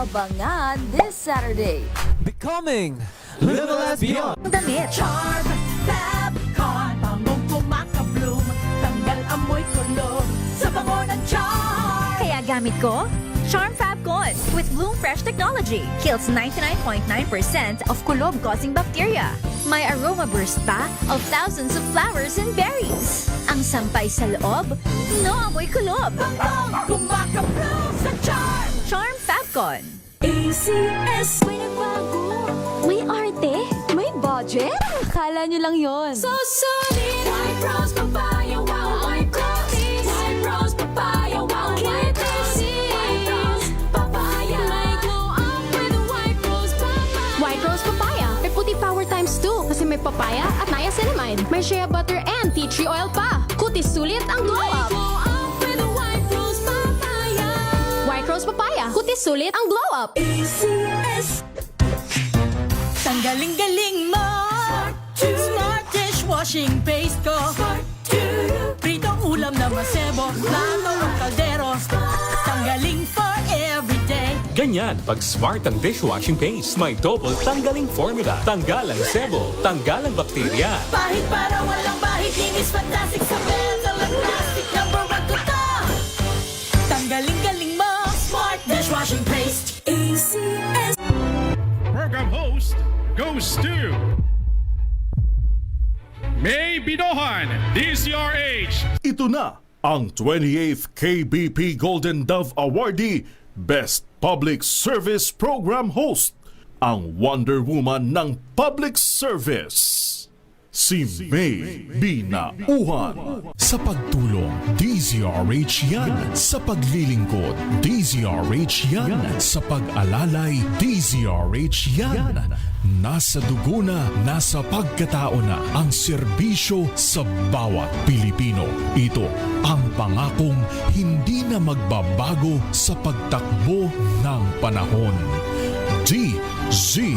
Abangan this Saturday. Becoming Level as Beyond. Damit. Charm, Fabcon, bangong kumakabloom, tanggal amoy kulog sa bango ng charm. Kaya gamit ko, Charm Fabcon with Bloom Fresh technology. Kills 99.9% of kulob-causing bacteria. May aroma burst pa of thousands of flowers and berries. Ang sampay sa loob, no amoy kulob. Bangong kumakabloom sa charm. Charm Fabcon. ACS. May nagbago. May arte. May budget. Akala nyo lang yon. So solid. White rose papaya, wow, white rose. White rose papaya, wow, white rose. White rose papaya. May glow up with white rose papaya. White rose papaya. May puti power times 2 kasi may papaya at niacinamide. May shea butter and tea tree oil pa. Kutis sulit ang glow May up. glow up with white rose papaya. White rose papaya. Kutis sulit ang glow up. ACS. Tanggaling-galing mo. Smart dishwashing paste ko. Pritong ulam na masebo. Plato o kaldero. Tanggaling for everyday. Ganyan pag smart ang dishwashing paste. May double tanggaling formula. Tanggal ang sebo, tanggal ang bakterya. Pahit para walang bahid. Linis fantastic sa metal at plastic. Number 1 ko to. Tanggaling-galing mo. Smart dishwashing paste. ACS. Program host goes to May Binohan, DCRH. Ito na ang 28th KBP Golden Dove Awardee Best Public Service Program Host, ang Wonder Woman ng Public Service, si May Binauhan. Sa pagtulong, DZRH yan. Sa paglilingkod, DZRH yan. Sa pag-alalay, DZRH yan. Nasa dugo na, nasa pagkatao na ang serbisyo sa bawat Pilipino. Ito ang pangakong hindi na magbabago sa pagtakbo ng panahon. DZRH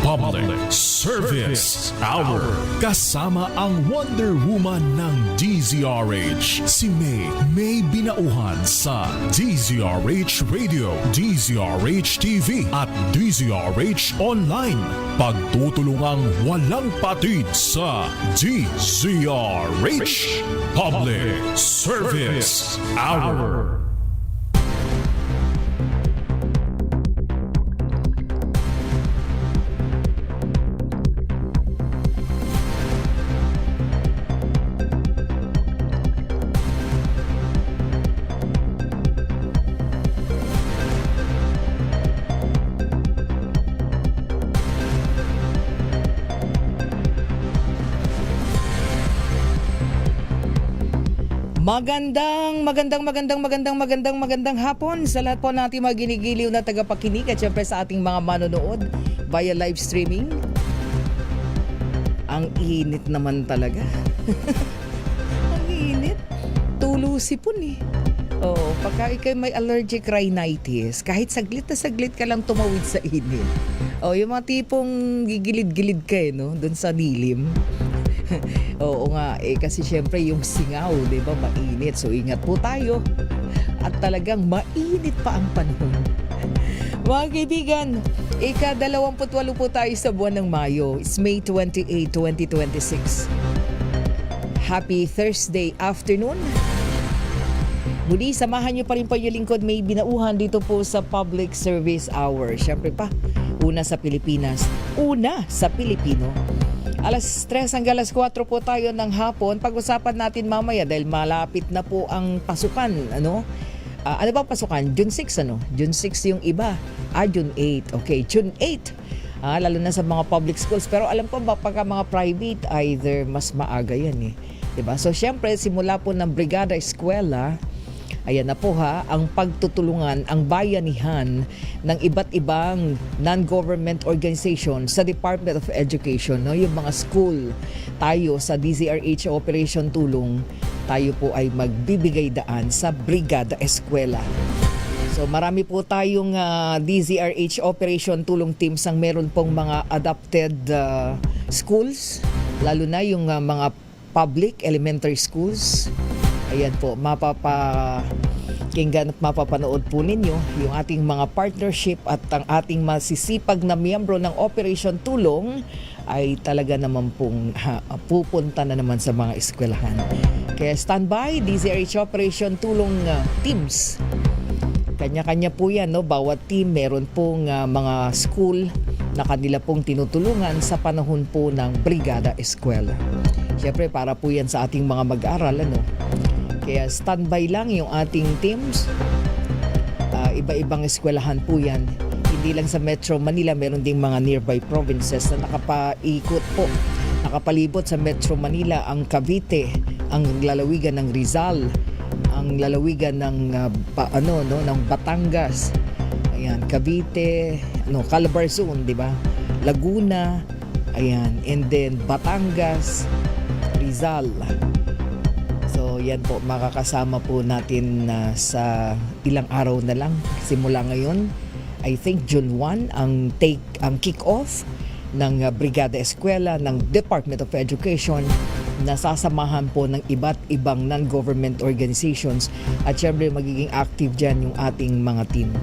Public Service Hour. Kasama ang Wonder Woman ng DZRH, si May Binauhan sa DZRH Radio, DZRH TV at DZRH Online. Pagtutulungang walang patid sa DZRH Public Service Hour. Magandang hapon sa lahat po natin mga ginigiliw na tagapakinig at syempre sa ating mga manonood via live streaming. Ang init naman talaga. Ang init. Tulusipon eh. Oo, pagka ikay may allergic rhinitis, kahit saglit na saglit ka lang tumawid sa init. O, yung mga tipong gigilid-gilid ka no, dun sa dilim. Oo nga, kasi syempre yung singaw, di ba, mainit. So ingat po tayo. At talagang mainit pa ang panahon. Mga kaibigan, ika-28 po tayo sa buwan ng Mayo. It's May 28, 2026. Happy Thursday afternoon. Muli, samahan niyo pa rin po yung lingkod May Binauhan dito po sa Public Service Hour. Syempre pa, una sa Pilipinas, una sa Pilipino. Alas 3 hanggang alas 4 po tayo ng hapon. Pag-usapan natin mamaya dahil malapit na po ang pasukan. Ano ba pasukan? June 6 ano? June 6 yung iba. June 8. Okay, June 8. Lalo na sa mga public schools. Pero alam ko ba pagka mga private, either mas maaga yan eh. Diba? So syempre, simula po ng Brigada Eskwela, ayan na po ang pagtutulungan, ang bayanihan ng iba't ibang non-government organization sa Department of Education, no? Yung mga school, tayo sa DZRH Operation Tulong, tayo po ay magbibigay daan sa Brigada Eskwela. So marami po tayong DZRH Operation Tulong teams ang meron pong mga adopted schools, lalo na yung mga public elementary schools. Ayan po, mapapakinggan at mapapanood po ninyo yung ating mga partnership at ang ating masisipag na miyembro ng Operation Tulong ay talaga naman pong pupunta na naman sa mga eskwelahan. Kaya standby, DZRH Operation Tulong teams. Kanya-kanya po yan, no? Bawat team meron pong mga school na kanila pong tinutulungan sa panahon po ng Brigada Eskwela. Siyempre, para po yan sa ating mga mag-aaral, ano? Kaya standby lang yung ating teams. Iba-ibang eskwelahan po yan. Hindi lang sa Metro Manila, meron ding mga nearby provinces na nakapaikot po. Nakapalibot sa Metro Manila ang Cavite, ang lalawigan ng Rizal, ang lalawigan ng ng Batangas. Ayan, Cavite, Calabarzon, 'di ba? Laguna, ayan, and then Batangas, Rizal. So, yan po, makakasama po natin sa ilang araw na lang simula ngayon. I think June 1 ang kick-off ng Brigada Eskwela ng Department of Education na sasamahan po ng iba't ibang non-government organizations at syempre magiging active dyan yung ating mga team.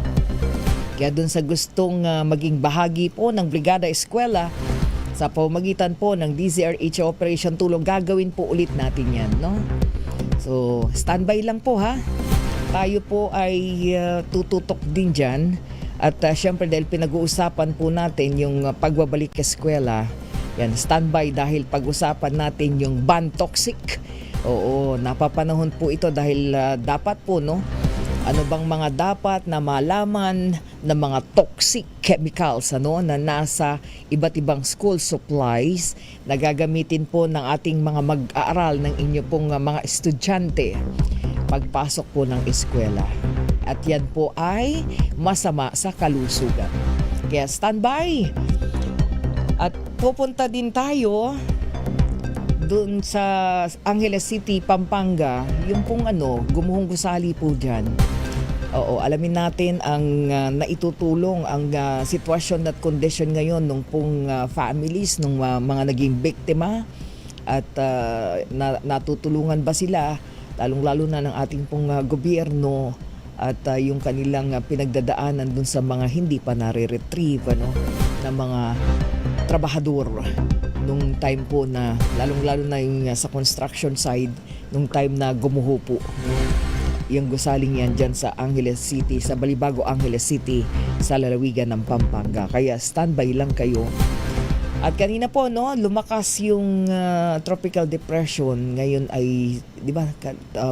Kaya dun sa gustong maging bahagi po ng Brigada Eskwela sa pamamagitan po ng DZRH Operation Tulong, gagawin po ulit natin yan, no? So, standby lang po ha. Tayo po ay tututok din dyan. At syempre dahil pinag-uusapan po natin yung pagbabalik eskwela, yan, standby dahil pag-usapan natin yung ban toxic. Oo, napapanahon po ito dahil dapat po, no? Ano bang mga dapat na malaman na mga toxic chemicals na nasa iba't ibang school supplies na gagamitin po ng ating mga mag-aaral ng inyo pong mga estudyante pagpasok po ng eskwela. At yan po ay masama sa kalusugan. Kaya standby! At pupunta din tayo doon sa Angeles City, Pampanga, yung pong gumuhong gusali po dyan. Oo, alamin natin ang naitutulong, ang sitwasyon at kondisyon ngayon ng pong families, ng mga naging biktima at natutulungan ba sila, lalong-lalo na ng ating pong gobyerno at yung kanilang pinagdadaanan dun sa mga hindi pa nare-retrieve ng mga trabahador nung time po na lalong-lalo na yung sa construction side nung time na gumuho po yung gusaling yan dyan sa Angeles City, sa Balibago, Angeles City, sa lalawigan ng Pampanga. Kaya standby lang kayo. At kanina po, lumakas yung tropical depression. Ngayon ay, di ba,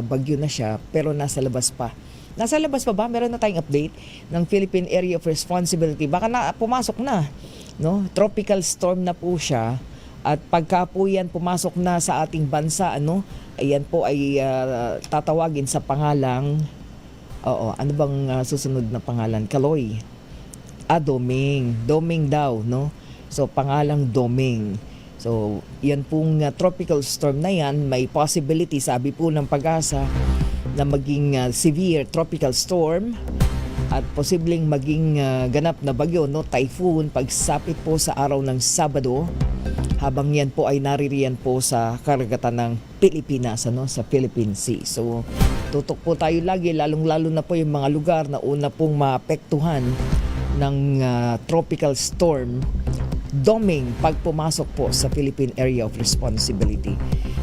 bagyo na siya, pero nasa labas pa. Nasa labas pa ba? Meron na tayong update ng Philippine Area of Responsibility. Baka pumasok na, no? Tropical storm na po siya. At pagka po yan pumasok na sa ating bansa, ayan po ay tatawagin sa pangalang, ano bang susunod na pangalan? Kaloy. Doming. Doming daw, no? So, pangalang Doming. So, yan pong tropical storm na yan, may possibility, sabi po ng Pag-asa, na maging severe tropical storm at posibleng maging ganap na bagyo, typhoon, pagsapit po sa araw ng Sabado, habang yan po ay naririyan po sa karagatan ng Pilipinas, sa Philippine Sea. So, tutok po tayo lagi, lalong-lalo na po yung mga lugar na una pong maapektuhan ng tropical storm Doming pag pumasok po sa Philippine Area of Responsibility.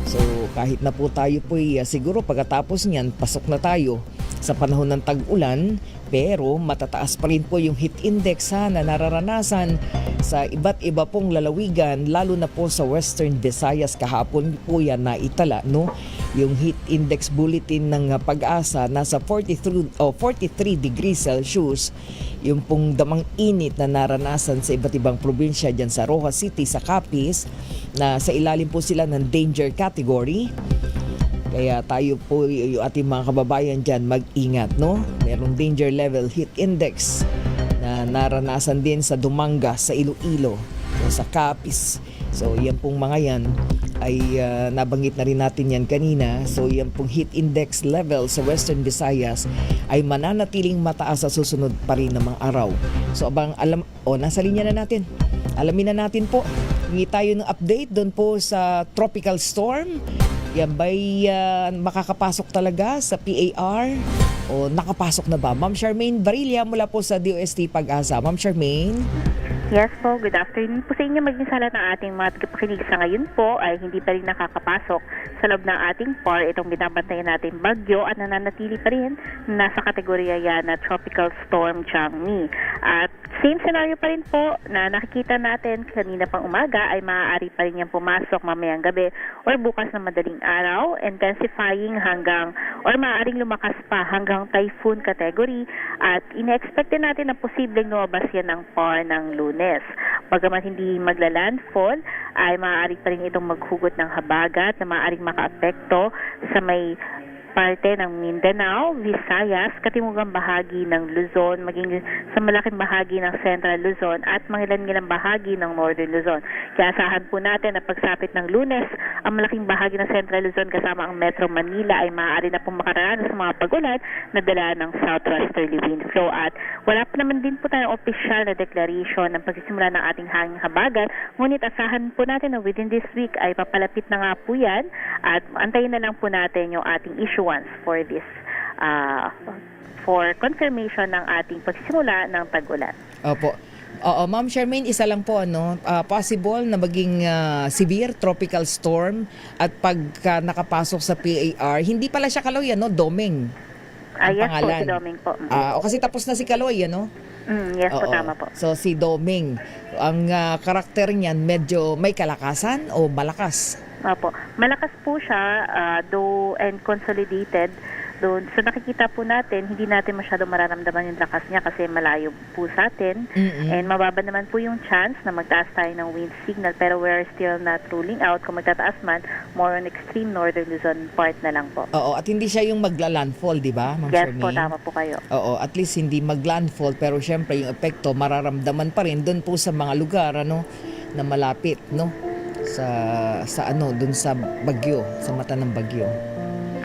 So, kahit na po tayo po siguro pagkatapos niyan, pasok na tayo sa panahon ng tag-ulan, pero matataas pa rin po yung heat index na nararanasan sa iba't iba pong lalawigan, lalo na po sa Western Visayas. Kahapon po yan na itala, yung heat index bulletin ng Pag-asa nasa 43 degrees Celsius. Yung pong damang init na naranasan sa iba't ibang probinsya dyan sa Rojas City, sa Capiz, na sa ilalim po sila ng danger category. Kaya tayo po, yung ating mga kababayan dyan, mag-ingat, Merong danger level heat index na naranasan din sa Dumanga, sa Iloilo, sa Capiz. So, yan pong mga yan ay nabanggit na rin natin yan kanina. So, yan pong heat index level sa Western Visayas ay mananatiling mataas sa susunod pa rin ng mga araw. So, nasa linya na natin. Alamin na natin po hingi tayo ng update doon po sa tropical storm. Yan ba'y makakapasok talaga sa PAR? O nakapasok na ba? Ma'am Charmaine Barilla mula po sa DOST Pag-asa. Ma'am Charmaine? Yes po, good afternoon po sa inyo. Maging sala ng ating mga tagapakinig sa ngayon po ay hindi pa rin nakakapasok sa loob ng ating PAR itong binabantayan natin bagyo at nananatili pa rin nasa kategorya yan na Tropical Storm Changmi. At same scenario pa rin po na nakikita natin kanina pang umaga ay maaari pa rin yan pumasok mamayang gabi or bukas na madaling araw, intensifying hanggang or maaaring lumakas pa hanggang typhoon category at ine-expect din natin na posibleng lumabas yan ng PAR ng Lunes. Bagamat hindi magla-landfall, ay maaari pa rin itong maghugot ng habagat na maaaring makaapekto sa may parte ng Mindanao, Visayas, katimugang bahagi ng Luzon, maging sa malaking bahagi ng Central Luzon at mangilan-ngilang bahagi ng Northern Luzon. Kaya asahan po natin na pagsapit ng Lunes, ang malaking bahagi ng Central Luzon kasama ang Metro Manila ay maaari na pong makararanas sa mga pagulan na dala ng southwesterly wind flow. At wala pa naman din po tayong opisyal na declaration ng pagsisimula ng ating hanging habagat, ngunit asahan po natin na within this week ay papalapit na nga po yan at antayin na lang po natin yung ating issuance for this for confirmation ng ating pagsisimula ng tag-ulan. Opo. Oo, Ma'am Charmaine, isa lang po possible na maging severe tropical storm at pagka nakapasok sa PAR, hindi pala siya Kaloy, Doming. Ang Yes pangalan. po, si Doming po. O kasi tapos na si Kaloy, Yes po, Oo. tama po. So si Doming, ang karakter niyan medyo may kalakasan o malakas? Opo. Malakas po siya, though and consolidated. Doon. So nakikita po natin, hindi natin masyado mararamdaman yung lakas niya kasi malayo po sa atin. And mababa naman po yung chance na magtaas tayo ng wind signal. Pero we're still not ruling out kung magtataas man, more on extreme northern Luzon part na lang po. Oo, at hindi siya yung magla-landfall, di ba, Ma'am Yes Charmaine? po, tama po kayo. Oo, at least hindi mag-landfall pero syempre yung epekto mararamdaman pa rin doon po sa mga lugar na malapit sa doon sa bagyo, sa mata ng bagyo.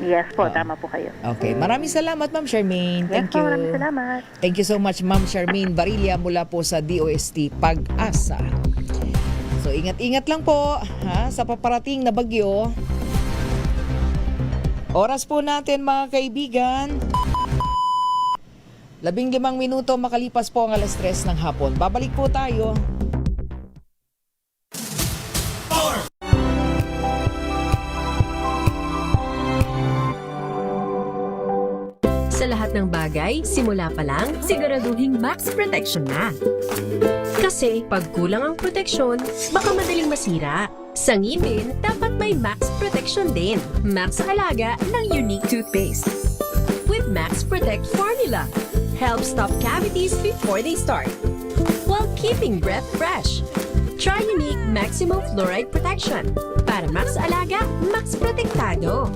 Yes po, tama po kayo. Okay, maraming salamat Ma'am Charmaine. Thank Yes po, you. maraming salamat. Thank you so much Ma'am Charmaine Barilla mula po sa DOST Pag-asa. So ingat-ingat lang po sa paparating na bagyo. Oras po natin mga kaibigan. 15 minuto makalipas po ang 3:00 ng hapon. Babalik po tayo. Sa lahat ng bagay, simula pa lang, siguraduhing max protection na. Kasi pag kulang ang proteksyon, baka madaling masira. Sa ngipin, dapat may max protection din. Max Alaga ng Unique Toothpaste. With Max Protect Formula, help stop cavities before they start, while keeping breath fresh. Try Unique Maximum Fluoride Protection. Para Max Alaga, Max Protektado.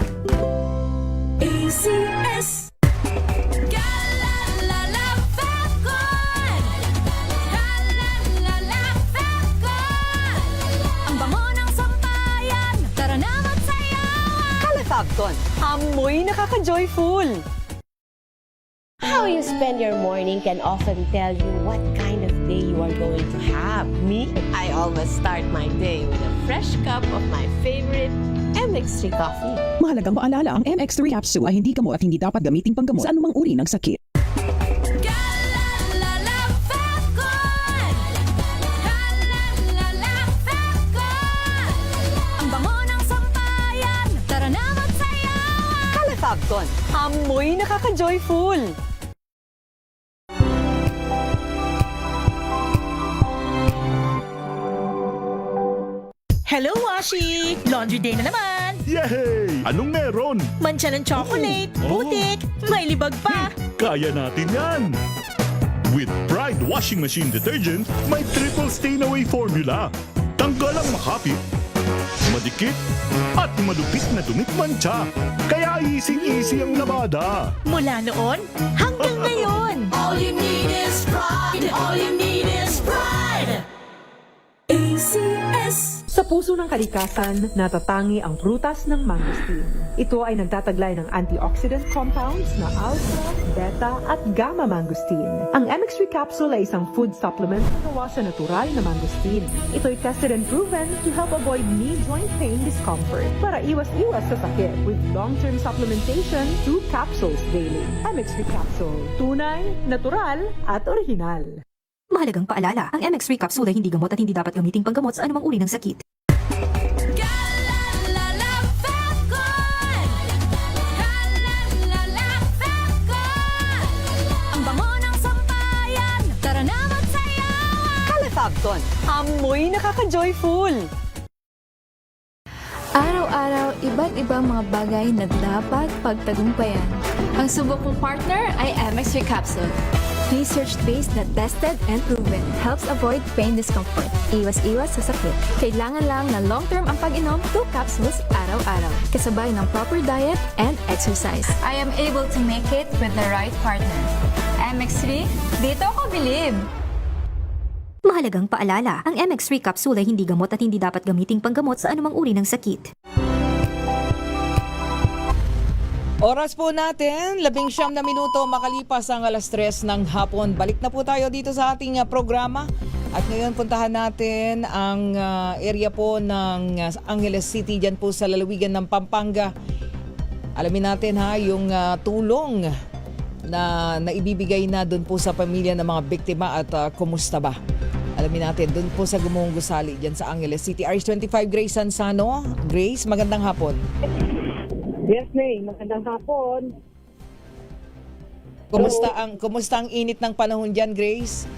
ACS. Calafabcon, amoy nakaka-joyful! How you spend your morning can often tell you what kind of day you are going to have. Me, I always start my day with a fresh cup of my favorite MX3 coffee. Mahalagang paalala, ang MX3 capsule ay hindi gamot at hindi dapat gamitin panggamot sa anumang uri ng sakit. Ang bango ng sampayan, tara na magsayawan! Calafabcon, amoy nakaka-joyful! Hello, Washi! Laundry day na naman! Yay! Anong meron? Mancha ng chocolate, putik, may libag pa! Kaya natin yan! With Pride Washing Machine Detergent, may triple stain-away formula. Tanggal ang makapit, madikit, at malupit na dumit mancha. Kaya easy-easy ang labada. Mula noon hanggang ngayon! All you need is pride! All you need is pride! ACS. Sa puso ng kalikasan, natatangi ang prutas ng mangosteen. Ito ay nagtataglay ng antioxidant compounds na alpha, beta at gamma mangosteen. Ang MX3 capsule ay isang food supplement na gawa sa natural na mangosteen. Ito ay tested and proven to help avoid knee joint pain discomfort para iwas-iwas sa sakit with long-term supplementation 2 capsules daily. MX3 capsule. Tunay, natural at original. Mahalagang paalala, ang MX3 capsule ay hindi gamot at hindi dapat gamiting panggamot sa anumang uri ng sakit. Ang bango ng sampayan, tara na magsayawan. Calefabcon, amoy nakaka-joyful. Araw-araw, iba't ibang mga bagay na dapat pagtagumpayan. Ang subok kong partner ay MX3 Capsule. Research-based na tested and proven. Helps avoid pain discomfort. Iwas-iwas sa sakit. Kailangan lang na long-term ang pag-inom 2 capsules araw-araw. Kasabay ng proper diet and exercise. I am able to make it with the right partner. MX3, dito ako bilib! Mahalagang paalala, ang MX3 capsule ay hindi gamot at hindi dapat gamiting panggamot sa anumang uri ng sakit. Oras po natin, 19 na minuto makalipas ang 3:00 ng hapon. Balik na po tayo dito sa ating programa. At ngayon puntahan natin ang area po ng Angeles City, dyan po sa lalawigan ng Pampanga. Alamin natin yung tulong na naibibigay na doon po sa pamilya ng mga biktima at kumusta ba? Alamin natin doon po sa Gumuhong Gusali, dyan sa Angeles City. RH25 Grace Sansano. Grace, magandang hapon. Yes, May. Magandang hapon. Kumusta ang init ng panahon diyan, Grace?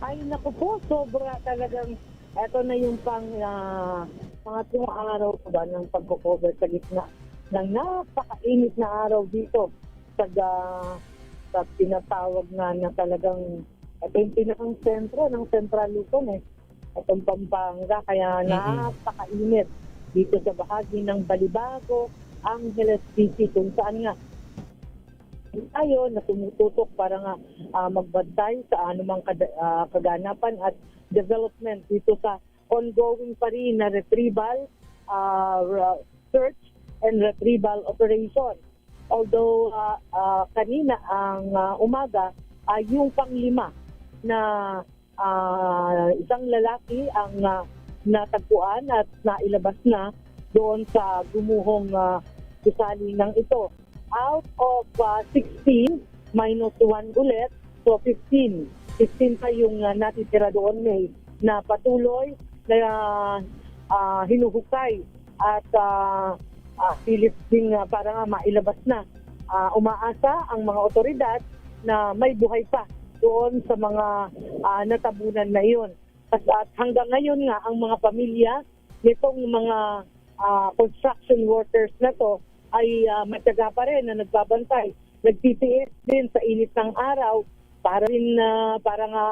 Ay, naku po, sobra talagang eto na yung pangatlong araw ko ba ng pagko-cover sa gitna ng napakainit na araw dito sa tinatawag na talagang ito yung pinakang sentro ng Central Luzon itong Pampanga, kaya napakainit dito sa bahagi ng Balibago, Angeles City, kung saan nga tayo na tumututok para nga magbantay sa anumang kaganapan at development dito sa ongoing pa rin na retrieval, search and retrieval operation. Although kanina ang umaga ay yung pang-5 na isang lalaki ang natagpuan at nailabas na doon sa Gumuhong Gusali ng ito. Out of 16, minus 1 ulit, so 15. 15 pa yung natitira doon, May, na patuloy na hinuhukay at pilit ding para nga mailabas na. Umaasa ang mga otoridad na may buhay pa doon sa mga natabunan na iyon. At hanggang ngayon nga, ang mga pamilya nitong mga construction workers na to ay matyaga pa rin na nagbabantay. Nagtitiis din sa init ng araw para rin para nga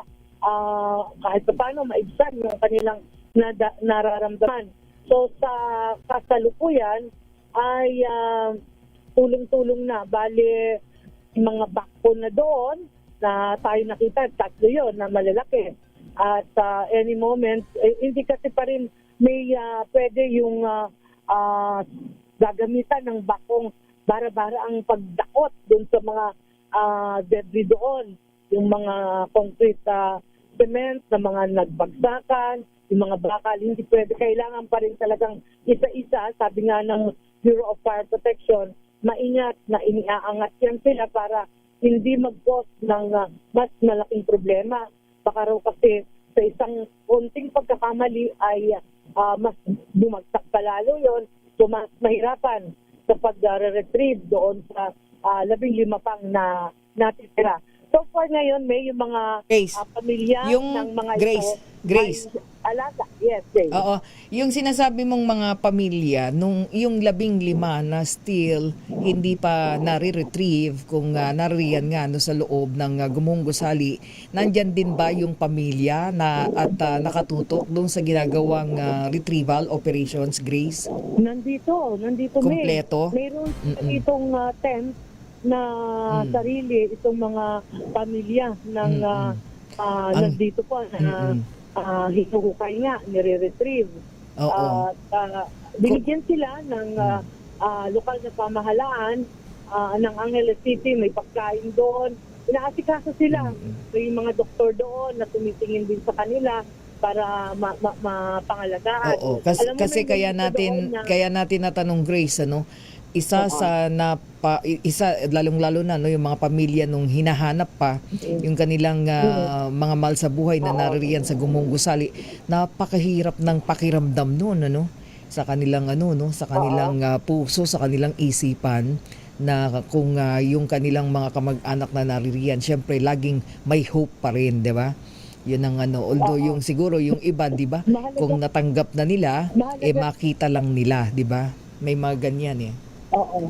kahit paano maibsan yung kanilang nararamdaman. So sa kasalukuyan ay tulong-tulong na. Bale, mga backbone na doon na tayo nakita, 3 yun na malalaki. At any moment, hindi kasi pa rin may pwede yung gagamitan ng bakong bara-bara ang pagdakot doon sa mga debris doon. Yung mga concrete cement na mga nagbagsakan, yung mga bakal, hindi pwede. Kailangan pa rin talagang isa-isa, sabi nga ng Bureau of Fire Protection, maingat na iniaangat yan sila para hindi mag-cause ng mas malaking problema. Baka raw kasi sa isang konting pagkakamali ay mas bumagsak palalo yon, so mas mahirapan sa pag-retrieve doon sa 15 pang na natitira. So far ngayon, may yung mga pamilya ng mga Grace. Alaga. Yes, Grace. Oo. Yung sinasabi mong mga pamilya, yung 15 na still hindi pa nare-retrieve kung nariyan nga sa loob ng Gumuhong Gusali, nandyan din ba yung pamilya at nakatutok doon sa ginagawang retrieval operations, Grace? Nandito kompleto? Mayroon itong tent na sarili itong mga pamilya ng nandito po na hinuhukay nga, nire-retrieve. Oo. Binigyan sila ng lokal na pamahalaan ng Angeles City, may pagkain doon. Inaasikaso sila. May mga doktor doon na tumitingin din sa kanila para mapangalagaan. Oo, Alam mo, kasi may kaya ganito doon natin natanong, Grace, ano, isa lalong-lalo na no, yung mga pamilya nung hinahanap pa yung kanilang mga mahal sa buhay na naririyan sa Gumong Gusali, napakahirap ng pakiramdam noon, ano, sa kanilang sa kanilang puso, sa kanilang isipan, na kung yung kanilang mga kamag-anak na naririyan, syempre laging may hope pa rin, 'di ba? Yun ang although yung siguro yung iba, 'di ba? Kung natanggap na nila, makita lang nila, 'di ba? May mga ganyan eh. Oo.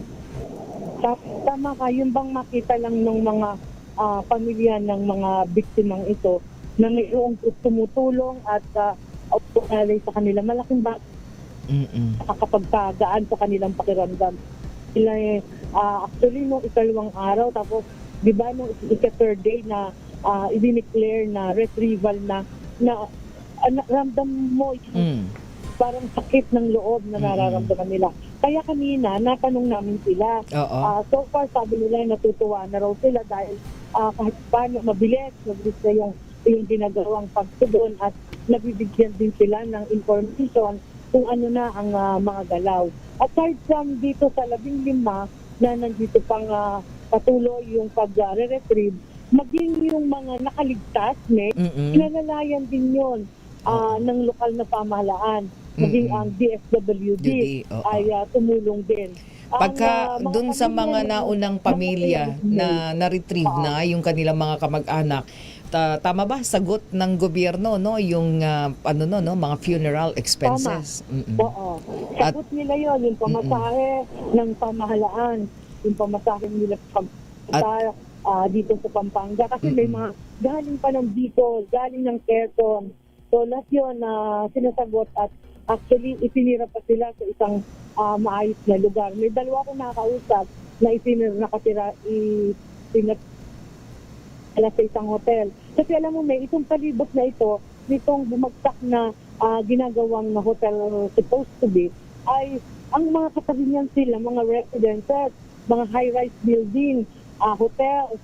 Tama ka, yung bang makita lang ng mga pamilya ng mga biktimang ito na mayroong tumutulong at optunalay sa kanila, malaking nakakapagpagaan sa kanilang pakiramdam. Sila actually nung ikalawang araw, tapos di ba nung ika-third day na i-declare na retrieval na ramdam mo parang sakit ng loob na nararamdaman nila. Kaya kanina, natanong namin sila. So far, sabi nila, natutuwa na raw sila dahil kahit paano, mabilis na yung ginagawang pagtubon at nabibigyan din sila ng information kung ano na ang mga galaw. Aside from dito sa 15 na nandito pang patuloy yung pag-retrieve, maging yung mga nakaligtas, pinalalayan din yun ng lokal na pamahalaan. Maging ang DSWD ay tumulong din. Pagka dun sa mga naunang pamilya na na-retrieve na yung kanilang mga kamag-anak, tama ba sagot ng gobyerno yung mga funeral expenses? Oo. Sagot nila yon, yung pamasahe ng pamahalaan, yung pamasahe nila dito sa Pampanga, kasi may mga galing pa ng Bicol, galing ng Quezon. So lahat yun sinasagot, at actually itinira pa sila sa isang maayos na lugar. May dalawa akong nakakausap na nakatira sa isang hotel. Kasi alam mo, may itong palibot na ito, nitong bumagsak na ginagawang na hotel supposed to be, ay ang mga katabi niyan sila, mga residences, mga high-rise building, hotels,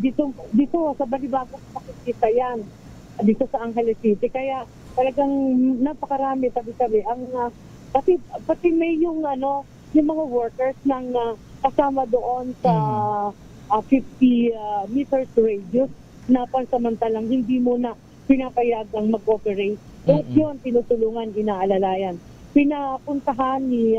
dito sa Balibago makikita yan, dito sa Angeles City. Kaya talagang napakarami, sabi-sabi. Pati may yung mga workers ng kasama doon sa 50 meters radius na pansamantalang hindi mo na pinapayagang mag-operate. At yun, tinutulungan, inaalalayan. Pinapuntahan ni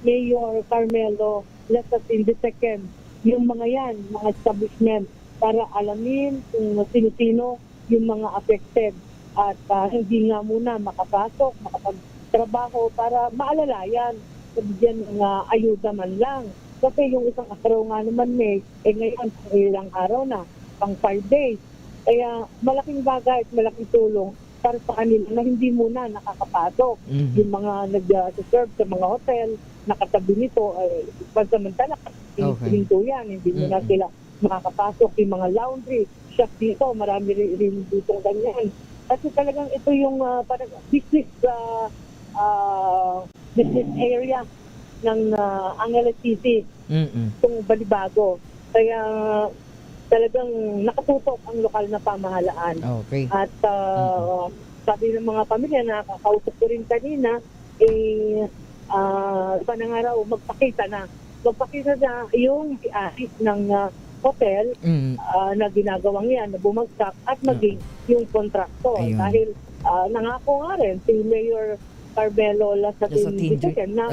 Mayor Carmelo Lessasin II yung mga yan, mga establishment, para alamin kung sino-sino yung mga affected at hindi nga muna makapasok, makapagtrabaho para maalalayan, bigyan ng ayuda man lang. Kasi yung isang araw nga naman ngayon ilang araw na, pang 5 days. Kaya malaking bagay at malaking tulong para sa kanila na hindi muna nakakapasok. Yung mga nag-serve sa mga hotel, nakatabi nito, pansamantala, hinto yan, hindi muna sila makakapasok. Yung mga laundry, shop dito, marami rin dito ganyan. Kasi talagang ito yung parang business area ng Angeles City, itong Balibago. Kaya talagang nakatutok ang lokal na pamahalaan. Okay. At sabi ng mga pamilya, nakakausap ko rin kanina, panangaraw, magpakita na yung i-aris ng hotel na ginagawang yan, na bumagsak, at maging yung kontraktor. Dahil nangako nga rin si Mayor Carmelo Lessasin na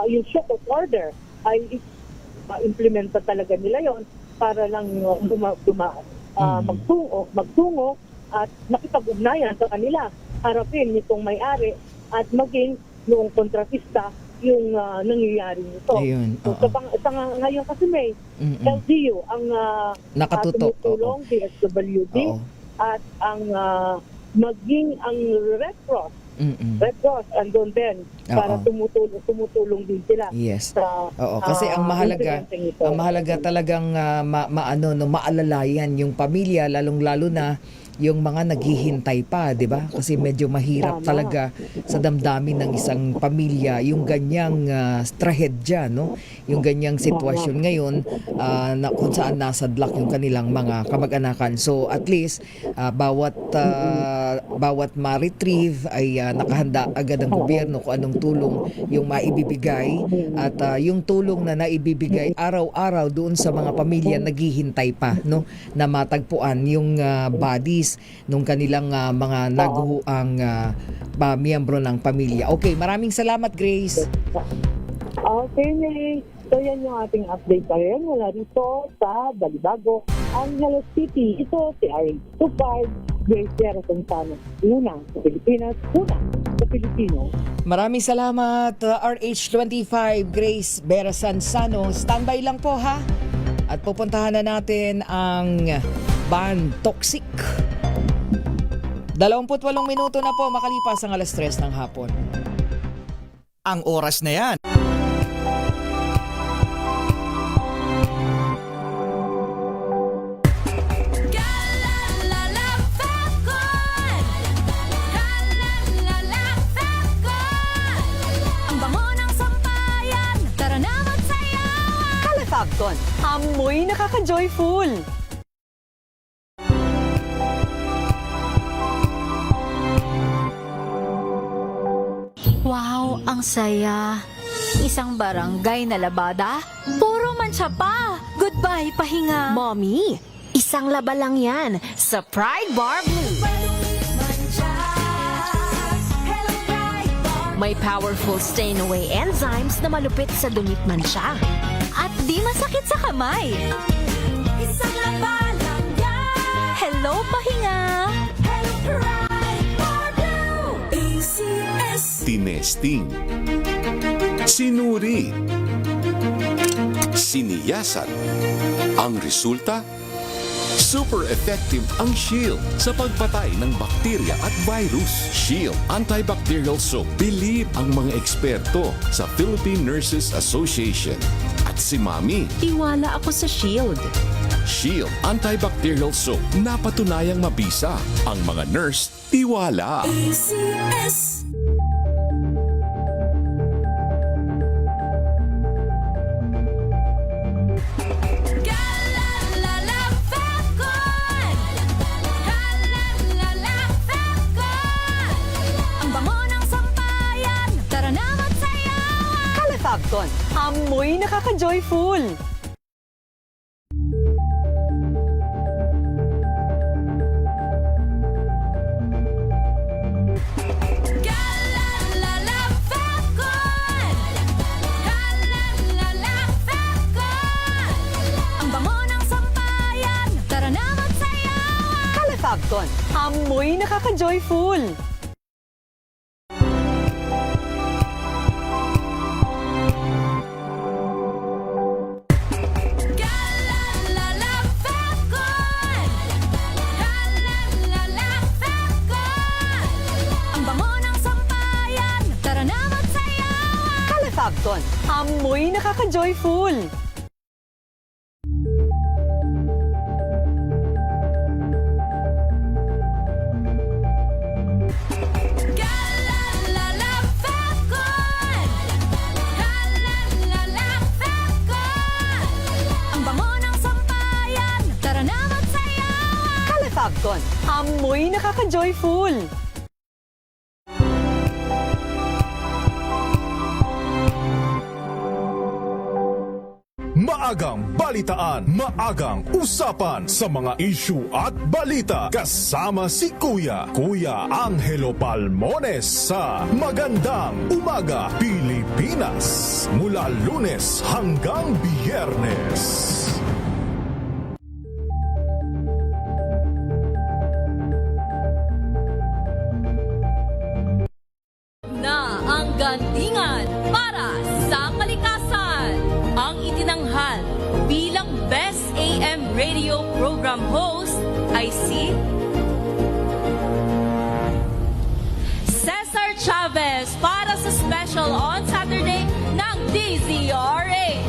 yung shoot of order ay implementa talaga nila yon para lang magtungo at nakipag-ugnayan sa kanila, harapin nitong may-ari at maging noong kontratista yung nangyayari nito. So, ngayon kasi may LGU ang tumutulong, DSWD, at ang maging ang Red Cross, andun din para tumutulong din sila. Yes. Kasi ang mahalaga talagang maalalayan yung pamilya, lalong-lalo na yung mga naghihintay pa, 'di ba? Kasi medyo mahirap Tama. talaga sa damdamin ng isang pamilya yung ganyang trahedya, no? Yung ganyang sitwasyon ngayon na kung saan nasadlak yung kanilang mga kamag-anakan. So at least bawat ma-retrieve ay nakahanda agad ang gobyerno kung anong tulong yung maibibigay at yung tulong na naibibigay araw-araw doon sa mga pamilya naghihintay pa, no, na matagpuan yung bodies nung kanilang mga naguhuang miyembro ng pamilya. Okay, maraming salamat, Grace. Okay, May. So yan yung ating update pa rin. Wala rito sa Balibago, Angeles City. Ito si RH25, Grace Jerason Sano. Una sa Pilipinas, una sa Pilipino. Maraming salamat, RH25, Grace Vera Sansano. Standby lang po, ha? At pupuntahan na natin ang band Toxic. 28 minuto na po makalipas ang 3:00 ng hapon. Ang oras na yan. Ang bango ng sampayan, tara na magsayawan. Calefabcon, amoy nakaka-joyful. Wow, ang saya. Isang barangay na labada, puro mancha pa. Goodbye, pahinga. Mommy, isang laba lang yan sa Pride Bar Blue. May powerful stain-away enzymes na malupit sa dumit mansya. At di masakit sa kamay. Isang laba lang yan. Hello, pahinga. Hello, Pride Bar Blue. ACS. Tinesting, sinuri, siniyasan. Ang resulta? Super effective ang Shield sa pagpatay ng bakterya at virus. Shield Antibacterial Soap. Believe ang mga eksperto sa Philippine Nurses Association. At si Mami. Tiwala ako sa Shield. Shield Antibacterial Soap. Napatunayang mabisa. Ang mga nurse, tiwala. ACS. Ang bango ng sampayan, tara na magsayawan. Calefabcon, amoy nakaka-joyful. Ang bango ng sampayan, tara na magsayawan. Calefabcon, amoy nakaka-joyful. Ang bango ng sampayan, tara na magsayawan. Calefabcon, amoy nakaka-joyful. Ang bango ng sampayan, tara na magsayawan. Calefabcon, amoy nakaka-joyful. Maagang balitaan, maagang usapan sa mga issue at balita. Kasama si Kuya Angelo Palmones sa Magandang Umaga Pilipinas. Mula Lunes hanggang Biyernes. Na ang gantingan para sa kalikasan. Ang itinanghal bilang Best AM Radio Program Host ay si Cesar Chavez para sa special on Saturday ng DZRH.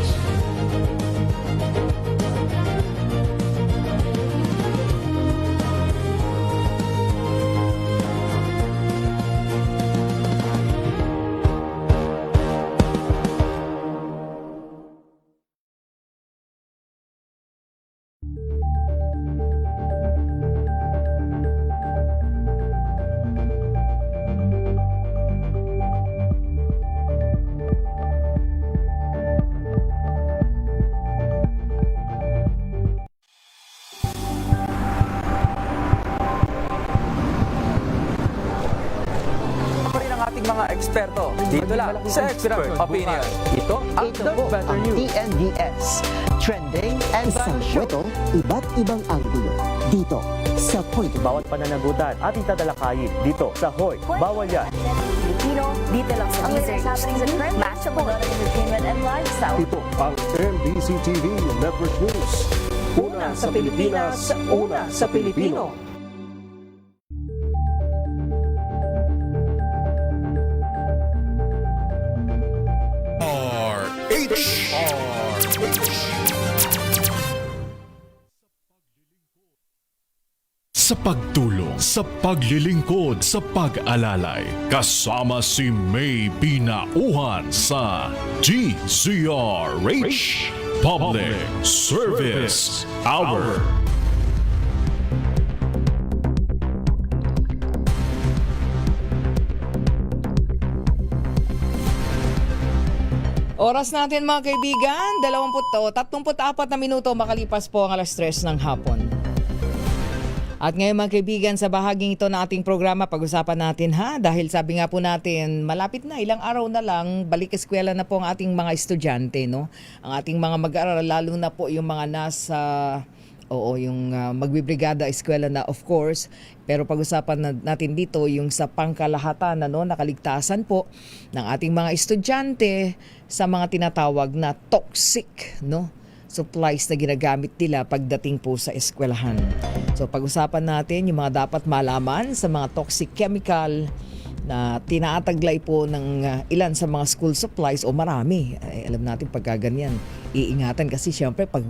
eksperto. Dito lang sa Expert Opinion. Ito ang The Better News. TNDS. Trending and viral show. Ito, iba't ibang anggulo. Dito sa Point. Bawat pananagutan ating tatalakayin dito sa Hoy. Bawal yan. Filipino, dito lang sa Deezer HTV, match ang mga entertainment and lifestyle. Ito ang MBC TV Network News. Una sa Pilipinas, una sa Pilipino. Sa pagtulong, sa paglilingkod, sa pag-alalay, kasama si May Pinauhan sa DZRH Public Service Hour. Oras natin mga kaibigan, 34 na minuto makalipas po ang alas 3 ng hapon. At ngayon mga kaibigan, sa bahaging ito ng ating programa, pag-usapan natin dahil sabi nga po natin, malapit na, ilang araw na lang, balik eskwela na po ang ating mga estudyante, no? Ang ating mga mag-aaral, lalo na po yung mga nasa, yung magbibrigada eskwela na of course, pero pag-usapan natin dito yung sa pangkalahatan, nakaligtasan po ng ating mga estudyante sa mga tinatawag na toxic, supplies na ginagamit nila pagdating po sa eskwelahan. So pag-usapan natin yung mga dapat malaman sa mga toxic chemical na tinataglay po ng ilan sa mga school supplies o marami. Alam natin pagka ganyan, iingatan kasi syempre pag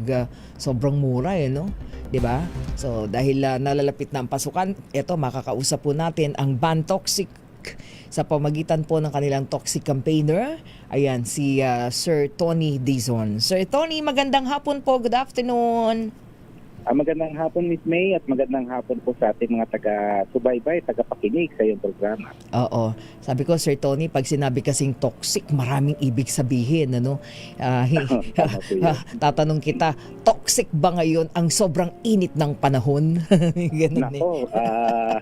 sobrang mura diba? So dahil nalalapit na ang pasukan, eto makakausap po natin ang Ban Toxic sa pamagitan po ng kanilang toxic campaigner. Ayan, si Sir Tony Dizon. Sir Tony, magandang hapon po. Good afternoon. Magandang hapon, Miss May, at magandang hapon po sa ating mga taga-subaybay, taga-pakinig sa iyong programa. Oo. Sabi ko, Sir Tony, pag sinabi kasing toxic, maraming ibig sabihin. Tatanong kita, toxic ba ngayon ang sobrang init ng panahon? Nako,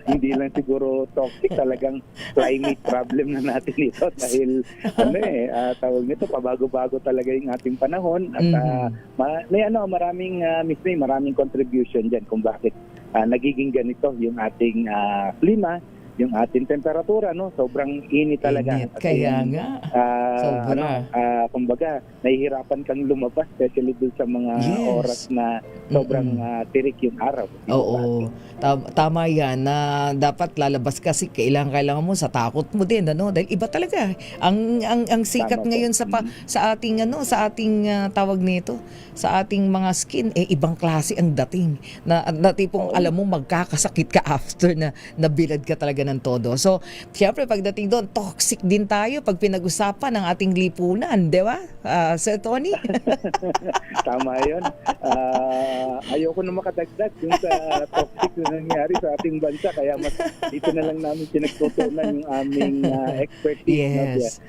hindi lang siguro toxic, talagang climate problem na natin ito dahil tawag nito, pabago-bago talaga yung ating panahon at maraming Miss May, maraming contribution dyan kung bakit nagiging ganito yung ating klima, yung ating temperatura, sobrang init talaga. Init, kaya nga. Kumbaga, nahihirapan kang lumabas, especially dun sa mga oras na sobrang tirik yung araw. Oo. Tama yan na dapat lalabas kasi kailangan mo sa takot mo din, dahil iba talaga ang sikat ngayon sa ating tawag nito, sa ating mga skin, ibang klase ang dating na tipong alam mo magkakasakit ka after na nabilad ka talaga ng todo. So syempre pagdating doon, toxic din tayo pag pinag-usapan ng ating lipunan, di ba? Sir Tony? Tama yun. Ayoko na makadagdag yung sa toxic na nangyari sa ating bansa, kaya mas dito na lang namin pinagtutunan yung aming expertise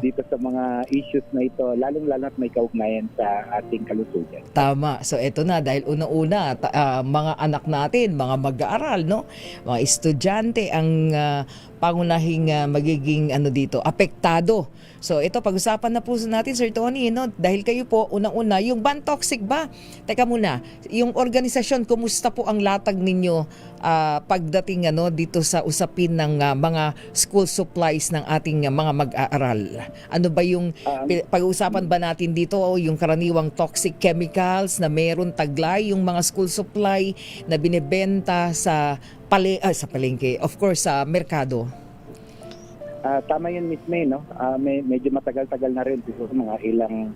dito sa mga issues na ito, lalong-lalo at may kaugnayan sa ating kalusugan. Tama. So eto na, dahil una-una mga anak natin, mga mag-aaral, mga estudyante ang pangunahing magiging dito, apektado. So ito, pag-usapan na po natin, Sir Tony, dahil kayo po, unang-una, yung Ban Toxic ba? Teka muna, yung organisasyon, kumusta po ang latag ninyo pagdating dito sa usapin ng mga school supplies ng ating mga mag-aaral? Ano ba yung, pag-usapan ba natin dito, yung karaniwang toxic chemicals na meron taglay, yung mga school supply na binebenta sa palengke, of course, sa merkado? Tama yun, Miss May, medyo matagal-tagal na rin, siguro mga ilang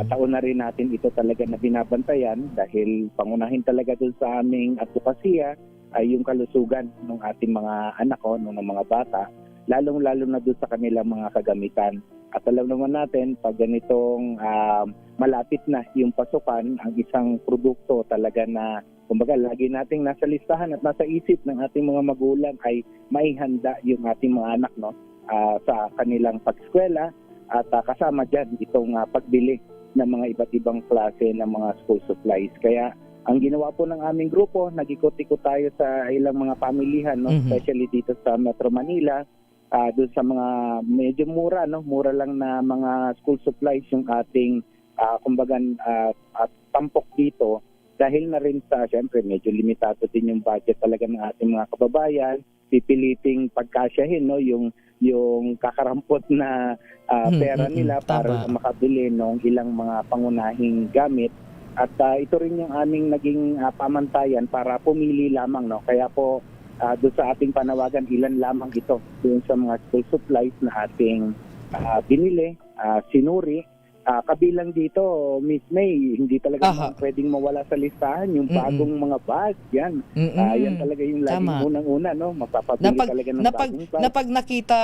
taon na rin natin ito talaga na binabantayan dahil pangunahin talaga doon sa aming advokasya ay yung kalusugan ng ating mga anak ng mga bata, lalong-lalo na doon sa kanilang mga kagamitan. At alam naman natin, pag ganitong malapit na yung pasukan, ang isang produkto talaga na kumbaga lagi nating nasa listahan at nasa isip ng ating mga magulang ay maihanda yung ating mga anak sa kanilang pag-eskwela at kasama dyan itong pagbili ng mga iba't ibang klase ng mga school supplies. Kaya ang ginawa po ng aming grupo, nag-ikot-ikot tayo sa ilang mga pamilihan, especially dito sa Metro Manila, doon sa mga medyo mura, no? Mura lang na mga school supplies yung ating kumbaga tampok dito dahil na rin sa syempre medyo limitado din yung budget talaga ng ating mga kababayan, pipiliting pagkasyahin, no, yung kakarampot na pera nila para makabili ng ilang mga pangunahing gamit. At ito rin yung aming naging pamantayan para pumili lamang, no. Kaya po doon sa ating panawagan, ilan lamang ito doon sa mga school supplies na ating binili, sinuri. Kabilang dito, Miss May, hindi talaga pwedeng mawala sa listahan yung bagong mga bag. Yan. Yan talaga yung laging unang-una, no? Mapapabili talaga ng bagong bag. Na pag nakita,